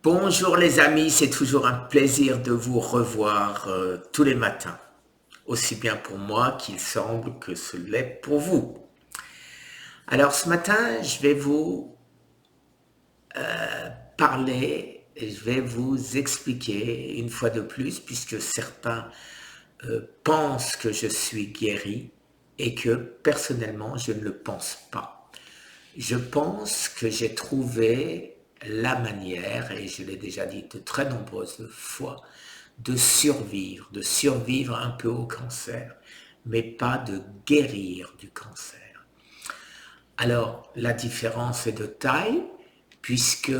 Bonjour les amis, c'est toujours un plaisir de vous revoir tous les matins, aussi bien pour moi qu'il semble que ce l'est pour vous. Alors ce matin, je vais vous parler et je vais vous expliquer une fois de plus, puisque certains pensent que je suis guéri et que personnellement je ne le pense pas. Je pense que j'ai trouvé la manière, et je l'ai déjà dit de très nombreuses fois, de survivre un peu au cancer, mais pas de guérir du cancer. Alors, la différence est de taille, puisque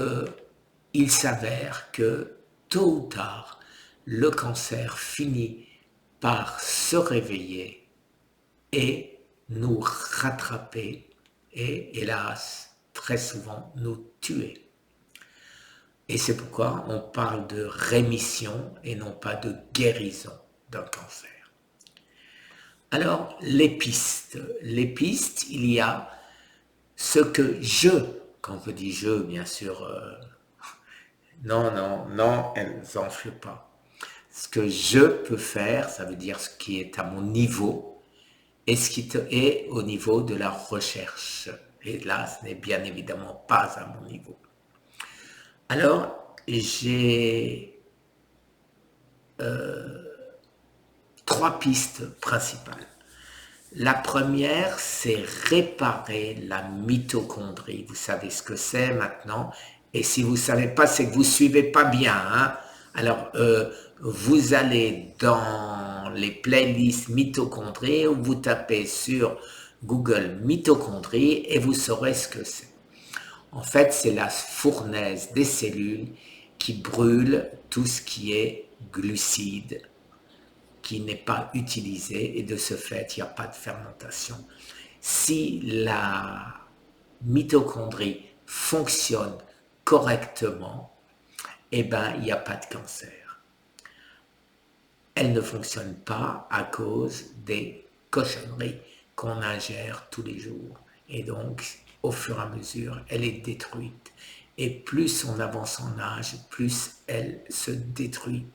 il s'avère que tôt ou tard, le cancer finit par se réveiller et nous rattraper et, hélas, très souvent nous tuer. Et c'est pourquoi on parle de rémission et non pas de guérison d'un cancer. Alors, les pistes. Les pistes, il y a ce que quand je dis je, bien sûr, non, non, non, elles n'enflent pas. Ce que je peux faire, ça veut dire ce qui est à mon niveau et ce qui est au niveau de la recherche. Et là, ce n'est bien évidemment pas à mon niveau. Alors, j'ai trois pistes principales. La première, c'est réparer la mitochondrie. Vous savez ce que c'est maintenant. Et si vous ne savez pas, c'est que vous ne suivez pas bien. Hein. Alors, vous allez dans les playlists mitochondrie ou vous tapez sur Google mitochondrie et vous saurez ce que c'est. En fait, c'est la fournaise des cellules qui brûle tout ce qui est glucides, qui n'est pas utilisé et de ce fait, il n'y a pas de fermentation. Si la mitochondrie fonctionne correctement, eh ben, il n'y a pas de cancer. Elle ne fonctionne pas à cause des cochonneries qu'on ingère tous les jours. Et donc, au fur et à mesure, elle est détruite. Et plus on avance en âge, plus elle se détruit.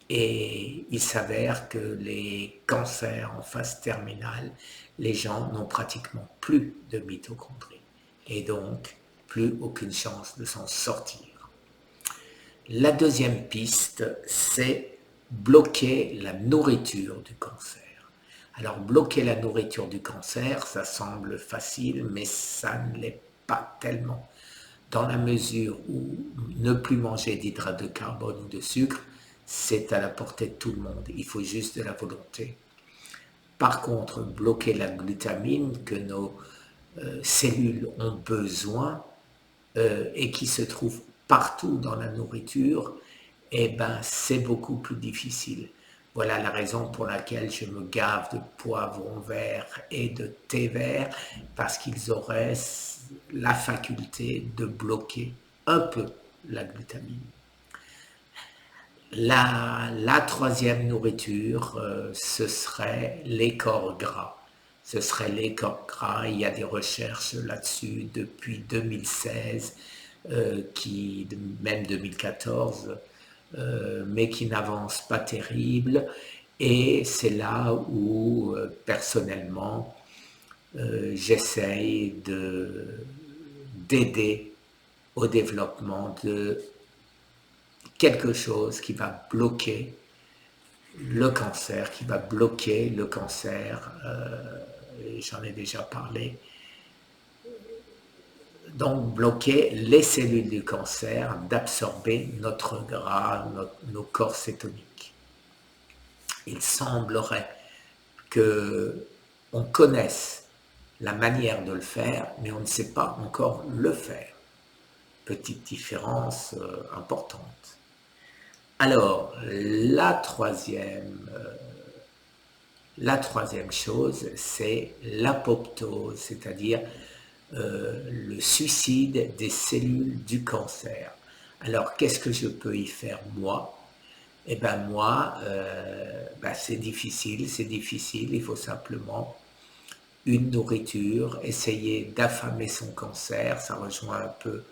Et il s'avère que les cancers en phase terminale, les gens n'ont pratiquement plus de mitochondries et donc plus aucune chance de s'en sortir. La deuxième piste, c'est bloquer la nourriture du cancer. Alors bloquer la nourriture du cancer, ça semble facile, mais ça ne l'est pas tellement. Dans la mesure où ne plus manger d'hydrates de carbone ou de sucre, c'est à la portée de tout le monde. Il faut juste de la volonté. Par contre, bloquer la glutamine que nos cellules ont besoin et qui se trouve partout dans la nourriture, eh ben, c'est beaucoup plus difficile. Voilà la raison pour laquelle je me gave de poivrons verts et de thé vert, parce qu'ils auraient la faculté de bloquer un peu la glutamine. La troisième nourriture, ce serait les corps gras. Ce serait les corps gras. Il y a des recherches là-dessus depuis 2016, même 2014, mais qui n'avancent pas terrible. Et c'est là où, personnellement, j'essaye d'aider au développement de quelque chose qui va bloquer le cancer, j'en ai déjà parlé, donc bloquer les cellules du cancer d'absorber notre gras, nos corps cétoniques. Il semblerait qu'on connaisse la manière de le faire, mais on ne sait pas encore le faire. Petite différence importante. Alors, la troisième chose, c'est l'apoptose, c'est-à-dire le suicide des cellules du cancer. Alors, qu'est-ce que je peux y faire moi? Eh bien moi, c'est difficile, il faut simplement une nourriture, essayer d'affamer son cancer, ça rejoint un peu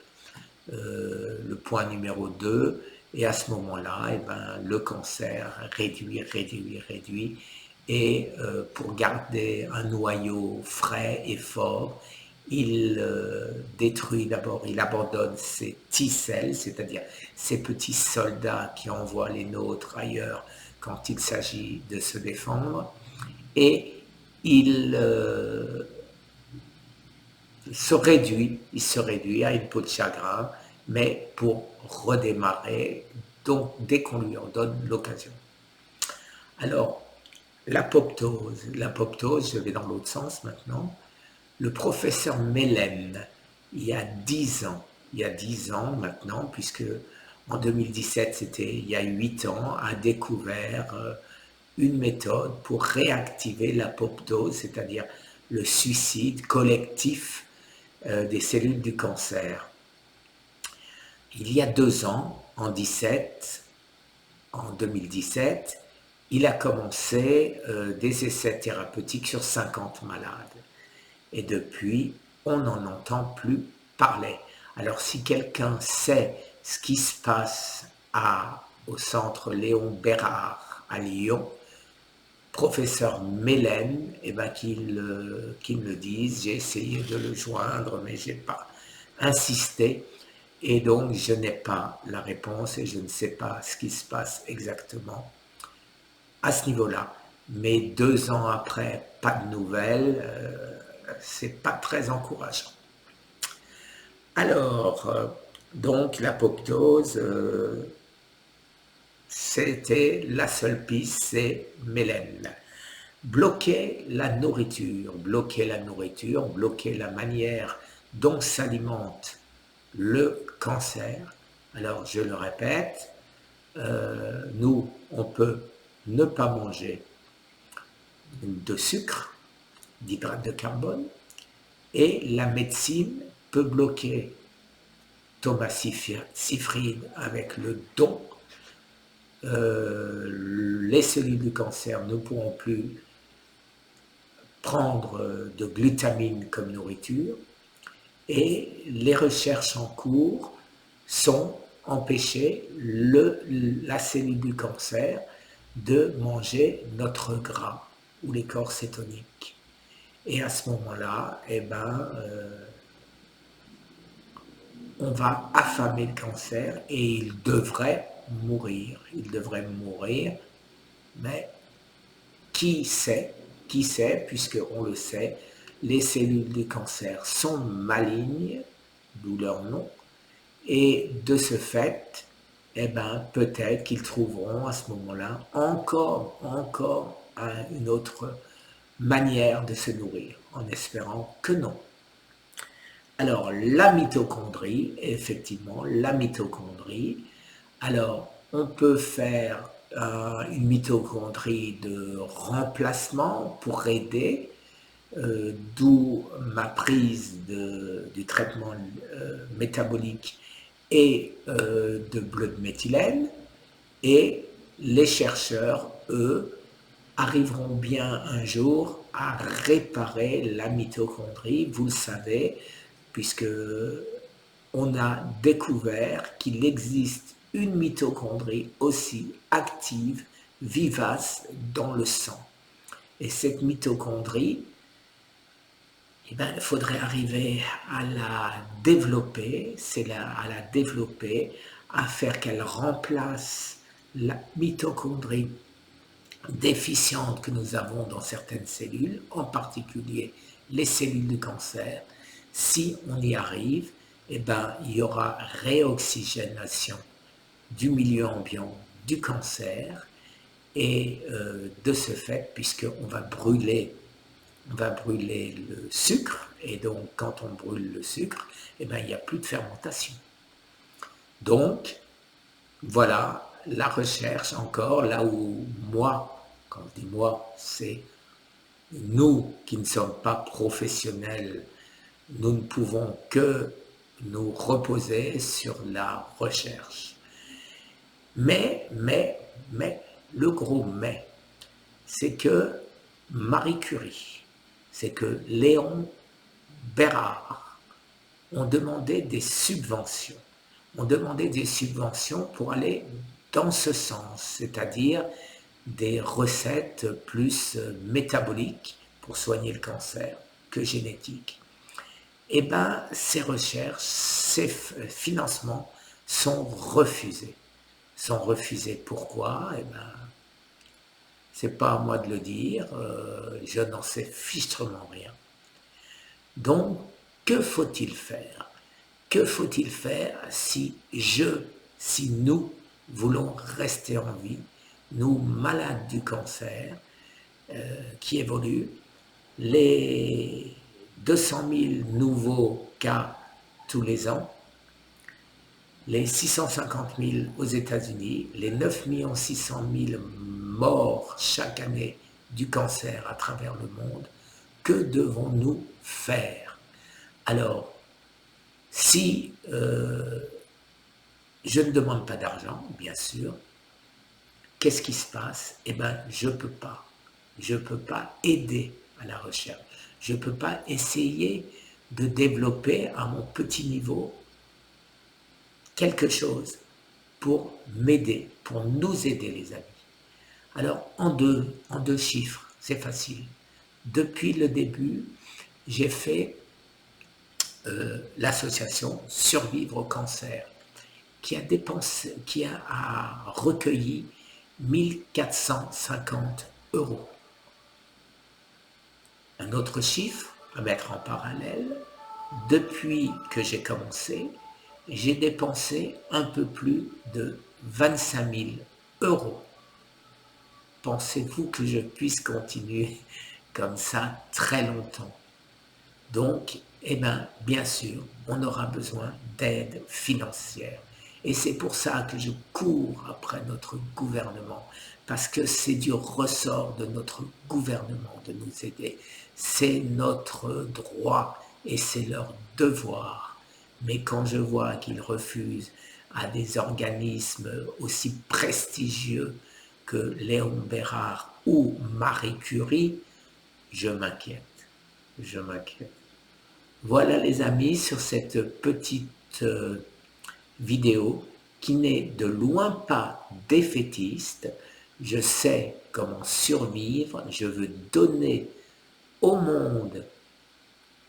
le point numéro 2, et à ce moment-là, eh ben, le cancer réduit, réduit, réduit, et pour garder un noyau frais et fort, il détruit d'abord, il abandonne ses T-cells, c'est-à-dire ces petits soldats qui envoient les nôtres ailleurs quand il s'agit de se défendre, et il il se réduit à une peau de chagrin, mais pour redémarrer, donc dès qu'on lui en donne l'occasion. Alors, l'apoptose, je vais dans l'autre sens maintenant. Le professeur Mellen, il y a 10 ans maintenant, puisque en 2017, c'était il y a 8 ans, a découvert une méthode pour réactiver l'apoptose, c'est-à-dire le suicide collectif des cellules du cancer. Il y a 2 ans, en 2017, il a commencé des essais thérapeutiques sur 50 malades. Et depuis, on n'en entend plus parler. Alors si quelqu'un sait ce qui se passe au centre Léon Bérard à Lyon, professeur Mellen, eh ben, qu'il me le dise. J'ai essayé de le joindre, mais je n'ai pas insisté. Et donc, je n'ai pas la réponse et je ne sais pas ce qui se passe exactement à ce niveau-là. Mais 2 ans après, pas de nouvelles, c'est pas très encourageant. Alors, donc, l'apoptose, c'était la seule piste, c'est Mellen. Bloquer la nourriture, bloquer la manière dont s'alimente le cancer. Alors, je le répète, nous, on peut ne pas manger de sucre, d'hydrate de carbone, et la médecine peut bloquer. Thomas Seyfried avec le don, les cellules du cancer ne pourront plus prendre de glutamine comme nourriture, et les recherches en cours sont empêcher la cellule du cancer de manger notre gras ou les corps cétoniques. Et à ce moment-là, eh ben, on va affamer le cancer et il devrait mourir. Il devrait mourir, mais qui sait, puisqu'on le sait, les cellules du cancer sont malignes, d'où leur nom, et de ce fait, eh ben, peut-être qu'ils trouveront à ce moment-là encore une autre manière de se nourrir, en espérant que non. Alors, la mitochondrie, effectivement, la mitochondrie. Alors, on peut faire une mitochondrie de remplacement pour aider, d'où ma prise du traitement métabolique et de bleu de méthylène. Et les chercheurs, eux, arriveront bien un jour à réparer la mitochondrie, vous le savez, puisque on a découvert qu'il existe une mitochondrie aussi active, vivace dans le sang. Et cette mitochondrie, eh ben, il faudrait arriver à la développer, à faire qu'elle remplace la mitochondrie déficiente que nous avons dans certaines cellules, en particulier les cellules du cancer. Si on y arrive, eh ben, il y aura réoxygénation du milieu ambiant du cancer, et de ce fait, puisqu'on va brûler le sucre, et donc quand on brûle le sucre, eh ben, il n'y a plus de fermentation. Donc, voilà la recherche encore, là où moi, quand je dis moi, c'est nous qui ne sommes pas professionnels, nous ne pouvons que nous reposer sur la recherche. Mais, le gros mais, c'est que Marie Curie, c'est que Léon Bérard ont demandé des subventions. ont demandé des subventions pour aller dans ce sens, c'est-à-dire des recettes plus métaboliques pour soigner le cancer que génétiques. Eh bien, ces recherches, ces financements sont refusés. Sont refusés. Pourquoi? Eh bien, c'est pas à moi de le dire, je n'en sais fichtrement rien. Donc, que faut-il faire? Que faut-il faire si nous voulons rester en vie, nous malades du cancer qui évoluent, les 200 000 nouveaux cas tous les ans, les 650 000 aux États-Unis, les 9 600 000 morts chaque année du cancer à travers le monde, que devons-nous faire? Alors, si je ne demande pas d'argent, bien sûr, qu'est-ce qui se passe? Eh bien, je ne peux pas. Je ne peux pas aider à la recherche. Je ne peux pas essayer de développer à mon petit niveau quelque chose pour m'aider, pour nous aider les amis. Alors en deux chiffres, c'est facile. Depuis le début, j'ai fait l'association Survivre au cancer qui a recueilli 1450 euros. Un autre chiffre à mettre en parallèle, depuis que j'ai commencé, j'ai dépensé un peu plus de 25 000 euros. Pensez-vous que je puisse continuer comme ça très longtemps? Donc, eh bien sûr, on aura besoin d'aide financière. Et c'est pour ça que je cours après notre gouvernement, parce que c'est du ressort de notre gouvernement de nous aider. C'est notre droit et c'est leur devoir. Mais quand je vois qu'ils refusent à des organismes aussi prestigieux que Léon Bérard ou Marie Curie, je m'inquiète. Je m'inquiète. Voilà les amis sur cette petite vidéo qui n'est de loin pas défaitiste. Je sais comment survivre, je veux donner au monde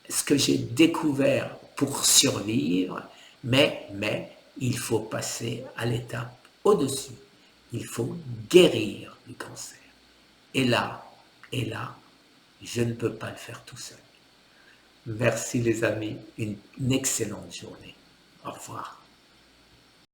ce que j'ai découvert pour survivre, mais il faut passer à l'étape au-dessus. Il faut guérir du cancer. Et là, je ne peux pas le faire tout seul. Merci les amis, une excellente journée. Au revoir.